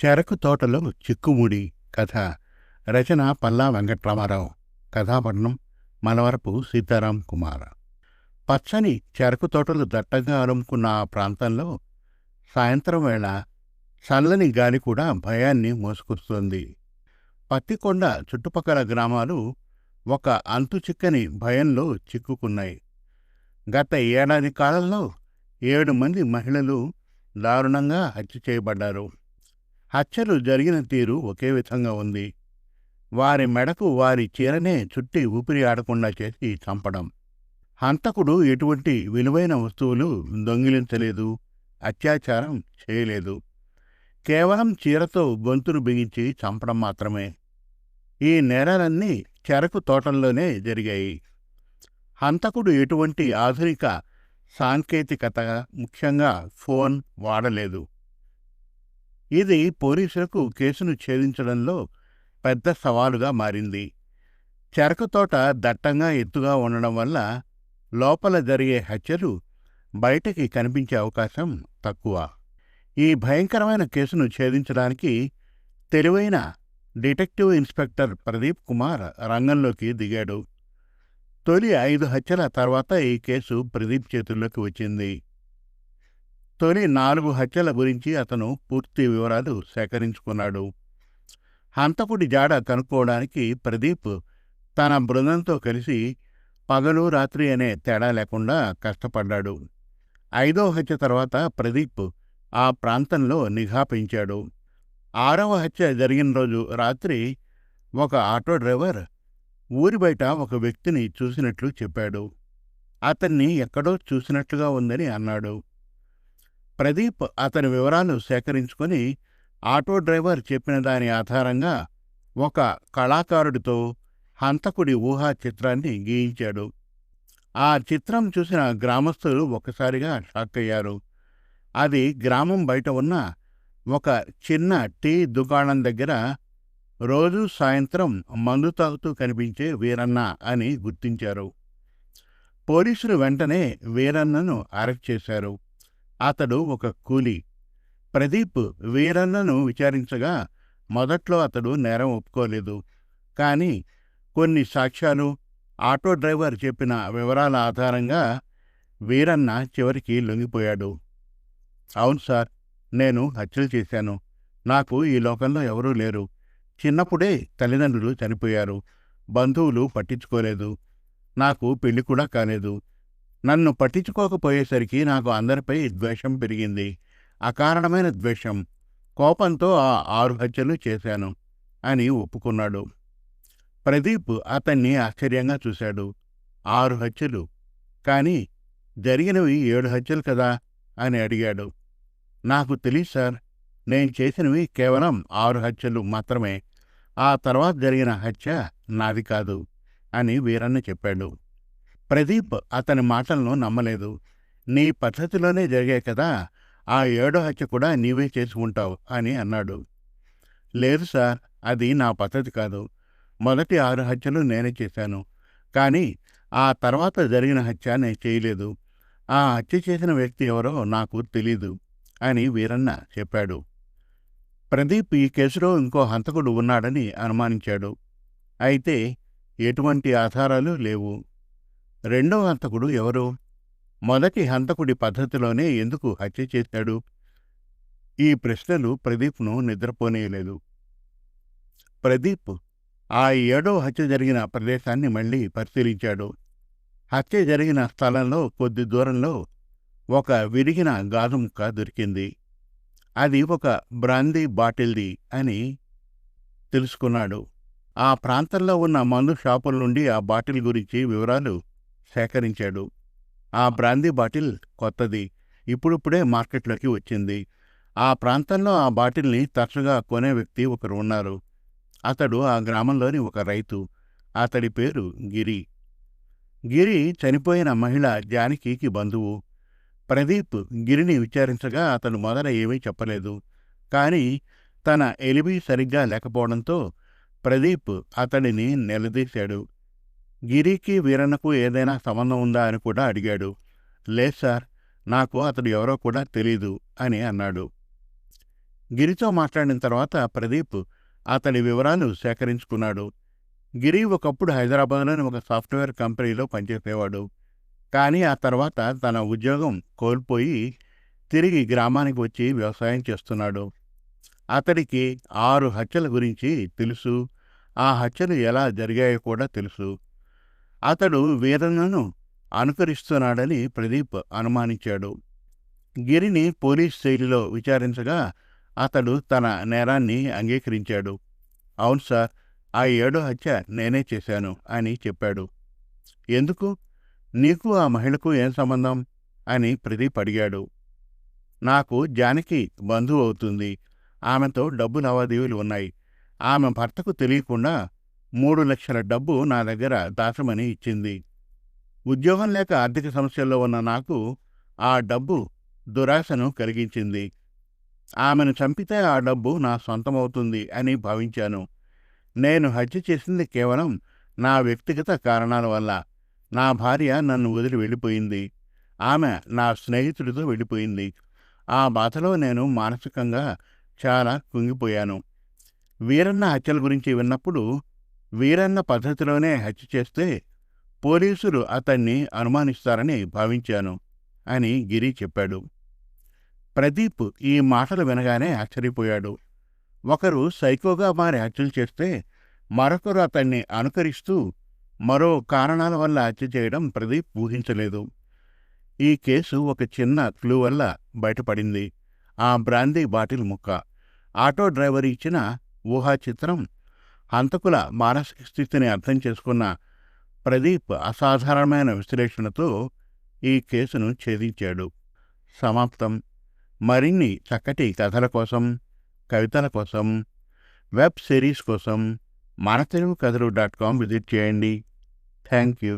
చెరకు తోటలో చిక్కుముడి కథ. రచన పల్లా వెంకట్రామారావు. కథాపట్నం మనవరపు సీతారాం కుమార్. పచ్చని చెరకు తోటలు దట్టంగా అలుముకున్న ఆ ప్రాంతంలో సాయంత్రం వేళ చల్లని గాలి కూడా భయాన్ని మోసుకొస్తోంది. పత్తికొండ చుట్టుపక్కల గ్రామాలు ఒక అంతుచిక్కని భయంలో చిక్కుకున్నాయి. గత ఏడాది కాలంలో 7 మంది మహిళలు దారుణంగా హత్య చేయబడ్డారు. హత్యలు జరిగిన తీరు ఒకే విధంగా ఉంది. వారి మెడకు వారి చీరనే చుట్టి ఊపిరి ఆడకుండా చేసి చంపడం. హంతకుడు ఎటువంటి విలువైన వస్తువులు దొంగిలించలేదు, అత్యాచారం చేయలేదు. కేవలం చీరతో గొంతును బిగించి చంపడం మాత్రమే. ఈ నేరాలన్నీ చెరకు తోటల్లోనే జరిగాయి. హంతకుడు ఎటువంటి ఆధునిక సాంకేతికత, ముఖ్యంగా ఫోన్ వాడలేదు. ఇది పోలీసులకు కేసును ఛేదించడంలో పెద్ద సవాలుగా మారింది. చెరకు తోట దట్టంగా ఎత్తుగా ఉండడం వల్ల లోపల జరిగే హత్యలు బయటకి కనిపించే అవకాశం తక్కువ. ఈ భయంకరమైన కేసును ఛేదించడానికి తెలివైన డిటెక్టివ్ ఇన్స్పెక్టర్ ప్రదీప్ కుమార్ రంగంలోకి దిగాడు. తొలి 5 హత్యల తర్వాత ఈ కేసు ప్రదీప్ చేతుల్లోకి వచ్చింది. తొలి 4 హత్యల గురించి అతను పూర్తి వివరాలు సేకరించుకున్నాడు. హంతకుడి జాడ కనుక్కోవడానికి ప్రదీప్ తన బృందంతో కలిసి పగలు రాత్రి అనే తేడా లేకుండా కష్టపడ్డాడు. 5వ హత్య తర్వాత ప్రదీప్ ఆ ప్రాంతంలో నిఘా పెంచాడు. 6వ హత్య జరిగిన రోజు రాత్రి ఒక ఆటో డ్రైవర్ ఊరి బయట ఒక వ్యక్తిని చూసినట్లు చెప్పాడు. అతన్ని ఎక్కడో చూసినట్లుగా ఉందని అన్నాడు. ప్రదీప్ అతని వివరాలు సేకరించుకొని ఆటో డ్రైవర్ చెప్పిన దాని ఆధారంగా ఒక కళాకారుడితో హంతకుడి ఊహా చిత్రాన్ని గీయించాడు. ఆ చిత్రం చూసిన గ్రామస్తులు ఒక్కసారిగా షాక్ అయ్యారు. అది గ్రామం బయట ఉన్న ఒక చిన్న టీ దుకాణం దగ్గర రోజూ సాయంత్రం మందు తాగుతూ కనిపించే వీరన్న అని గుర్తించారు. పోలీసులు వెంటనే వీరన్నను అరెస్ట్ చేశారు. అతడు ఒక కూలీ. ప్రదీప్ వీరన్నను విచారించగా మొదట్లో అతడు నేరం ఒప్పుకోలేదు. కానీ కొన్ని సాక్ష్యాలు, ఆటో డ్రైవర్ చెప్పిన వివరాల ఆధారంగా వీరన్న చివరికి లొంగిపోయాడు. అవును సార్, నేను హత్యలు చేశాను. నాకు ఈ లోకంలో ఎవరూ లేరు. చిన్నప్పుడే తల్లిదండ్రులు చనిపోయారు. బంధువులు పట్టించుకోలేదు. నాకు పెళ్లి కూడా కాలేదు. నన్ను పట్టించుకోకపోయేసరికి నాకు అందరిపై ద్వేషం పెరిగింది. అకారణమైన ద్వేషం. కోపంతో ఆ 6 హత్యలు చేశాను అని ఒప్పుకున్నాడు. ప్రదీప్ అతన్ని ఆశ్చర్యంగా చూశాడు. 6 హత్యలు? కానీ జరిగినవి 7 హత్యలు కదా అని అడిగాడు. నాకు తెలీదు సార్, నేను చేసినవి కేవలం 6 హత్యలు మాత్రమే. ఆ తర్వాత జరిగిన హత్య నాది కాదు అని వీరన్న చెప్పాడు. ప్రదీప్ అతని మాటలను నమ్మలేదు. నీ పద్ధతిలోనే జరిగాయి కదా, ఆ 7వ హత్య కూడా నీవే చేసి ఉంటావు అని అన్నాడు. లేదు సార్, అది నా పద్ధతి కాదు. మొదటి 6 హత్యలు నేనే చేశాను. కానీ ఆ తర్వాత జరిగిన హత్య నేను చేయలేదు. ఆ హత్య చేసిన వ్యక్తి ఎవరో నాకు తెలీదు అని వీరన్న చెప్పాడు. ప్రదీప్ ఈ కేసులో ఇంకో హంతకుడు ఉన్నాడని అనుమానించాడు. అయితే ఎటువంటి ఆధారాలు లేవు. రెండవ హంతకుడు ఎవరు? మొదటి హంతకుడి పద్ధతిలోనే ఎందుకు హత్య చేశాడు? ఈ ప్రశ్నలు ప్రదీప్ను నిద్రపోనేయలేదు. ప్రదీప్ ఆ 7వ హత్య జరిగిన ప్రదేశాన్ని మళ్ళీ పరిశీలించాడు. హత్య జరిగిన స్థలంలో కొద్ది దూరంలో ఒక విరిగిన గాజు ముక్క దొరికింది. అది ఒక బ్రాందీ బాటిల్ది అని తెలుసుకున్నాడు. ఆ ప్రాంతంలో ఉన్న మందు షాపుల నుండి ఆ బాటిల్ గురించి వివరాలు సేకరించాడు. ఆ బ్రాందీ బాటిల్ కొత్తది, ఇప్పుడిప్పుడే మార్కెట్లోకి వచ్చింది. ఆ ప్రాంతంలో ఆ బాటిల్ని తరచుగా కొనే వ్యక్తి ఒకరు ఉన్నారు. అతడు ఆ గ్రామంలోని ఒక రైతు. అతడి పేరు గిరి. గిరి చనిపోయిన మహిళ జానకికి బంధువు. ప్రదీప్ గిరిని విచారించగా అతడు మొదట ఏమీ చెప్పలేదు. కానీ తన ఎలిబి సరిగ్గా లేకపోవడంతో ప్రదీప్ అతడిని నిలదీశాడు. గిరికి వీరన్నకు ఏదైనా సంబంధం ఉందా అని కూడా అడిగాడు. లేదు సార్, నాకు అతడు ఎవరో కూడా తెలీదు అని అన్నాడు. గిరితో మాట్లాడిన తర్వాత ప్రదీప్ అతడి వివరాలు సేకరించుకున్నాడు. గిరి ఒకప్పుడు హైదరాబాద్లోని ఒక సాఫ్ట్వేర్ కంపెనీలో పనిచేసేవాడు. కానీ ఆ తర్వాత తన ఉద్యోగం కోల్పోయి తిరిగి గ్రామానికి వచ్చి వ్యవసాయం చేస్తున్నాడు. అతడికి 6 హత్యల గురించి తెలుసు. ఆ హత్యలు ఎలా జరిగాయో కూడా తెలుసు. అతడు వీరన్నను అనుకరిస్తున్నాడని ప్రదీప్ అనుమానించాడు. గిరిని పోలీస్ శైలిలో విచారించగా అతడు తన నేరాన్ని అంగీకరించాడు. అవును సార్, ఆ 7వ హత్య నేనే చేశాను అని చెప్పాడు. ఎందుకు? నీకు ఆ మహిళకు ఏం సంబంధం అని ప్రదీప్ అడిగాడు. నాకు జానకి బంధువు అవుతుంది. ఆమెతో డబ్బు లావాదేవీలు ఉన్నాయి. ఆమె భర్తకు తెలియకుండా 3 లక్షల డబ్బు నా దగ్గర దాచమని ఇచ్చింది. ఉద్యోగం లేక ఆర్థిక సమస్యల్లో ఉన్న నాకు ఆ డబ్బు దురాశను కలిగించింది. ఆమెను చంపితే ఆ డబ్బు నా సొంతమవుతుంది అని భావించాను. నేను హత్య చేసింది కేవలం నా వ్యక్తిగత కారణాల వల్ల. నా భార్య నన్ను వదిలి వెళ్ళిపోయింది. ఆమె నా స్నేహితుడితో వెళ్ళిపోయింది. ఆ బాధలో నేను మానసికంగా చాలా కుంగిపోయాను. వీరన్న హత్యల గురించి విన్నప్పుడు వీరన్న పద్ధతిలోనే హత్య చేస్తే పోలీసులు అతన్ని అనుమానిస్తారని భావించాను అని గిరి చెప్పాడు. ప్రదీప్ ఈ మాటలు వినగానే ఆశ్చర్యపోయాడు. ఒకరు సైకోగా మారి హత్యలు చేస్తే మరొకరు అతన్ని అనుకరిస్తూ మరో కారణాల వల్ల హత్య చేయడం ప్రదీప్ ఊహించలేదు. ఈ కేసు ఒక చిన్న క్లూ వల్ల బయటపడింది. ఆ బ్రాందీ బాటిల్ ముక్క, ఆటో డ్రైవర్ ఇచ్చిన ఊహా చిత్రం, హంతకుల మానసిక స్థితిని అర్థం చేసుకున్న ప్రదీప్ అసాధారణమైన విశ్లేషణతో ఈ కేసును ఛేదించాడు. సమాప్తం. మరిన్ని చక్కటి కథల కోసం, కవితల కోసం, వెబ్ సిరీస్ కోసం మనతెలుగుకథలు.com విజిట్ చేయండి. Thank you.